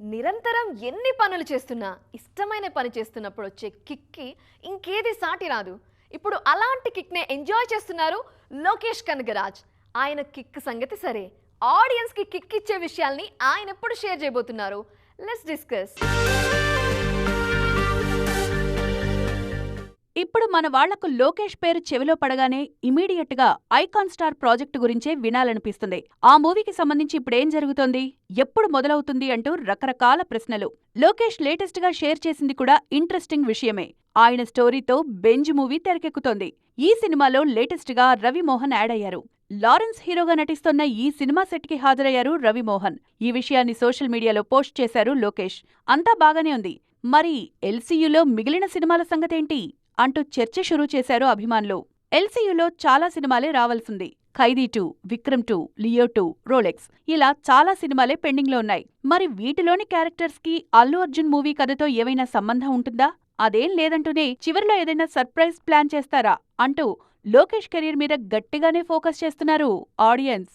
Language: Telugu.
నిరంతరం ఎన్ని పనులు చేస్తున్నా ఇష్టమైన పని చేస్తున్నప్పుడు వచ్చే కిక్కి ఇంకేది సాటి రాదు. ఇప్పుడు అలాంటి కిక్నే ఎంజాయ్ చేస్తున్నారు లోకేష్ కనగరాజ్. ఆయన కిక్ సంగతి సరే, ఆడియన్స్కి కిక్ ఇచ్చే విషయాల్ని ఆయన ఎప్పుడు షేర్ చేయబోతున్నారు? Let's discuss. ఇప్పుడు మన వాళ్లకు లోకేష్ పేరు చెవిలో పడగానే ఇమీడియట్ గా ఐకాన్ స్టార్ ప్రాజెక్టు గురించే వినాలనిపిస్తుంది. ఆ మూవీకి సంబంధించి ఇప్పుడేం జరుగుతోంది, ఎప్పుడు మొదలవుతుంది అంటూ రకరకాల ప్రశ్నలు. లోకేష్ లేటెస్ట్ గా షేర్ చేసింది కూడా ఇంట్రెస్టింగ్ విషయమే. ఆయన స్టోరీతో బెంజ్ మూవీ తెరకెక్కుతోంది. ఈ సినిమాలో లేటెస్ట్ గా రవిమోహన్ యాడ్ అయ్యారు. లారెన్స్ హీరోగా నటిస్తోన్న ఈ సినిమా సెట్ కి హాజరయ్యారు రవిమోహన్. ఈ విషయాన్ని సోషల్ మీడియాలో పోస్ట్ చేశారు లోకేష్. అంతా బాగానే ఉంది, మరి ఎల్సీయూలో మిగిలిన సినిమాల సంగతేంటి అంటూ చర్చ షురూ చేశారు అభిమానులు. ఎల్సీయూలో చాలా సినిమాలే రావాల్సింది. ఖైదీ 2, విక్రమ్ 2, లియో 2, రోలెక్స్ ఇలా చాలా సినిమాలే పెండింగ్లో ఉన్నాయి. మరి వీటిలోని క్యారెక్టర్స్ కి అల్లు అర్జున్ మూవీ కథతో ఏవైనా సంబంధం ఉంటుందా? అదేం లేదంటూనే చివర్లో ఏదైనా సర్ప్రైజ్ ప్లాన్ చేస్తారా అంటూ లోకేష్ కెరీర్ మీద గట్టిగానే ఫోకస్ చేస్తున్నారు ఆడియన్స్.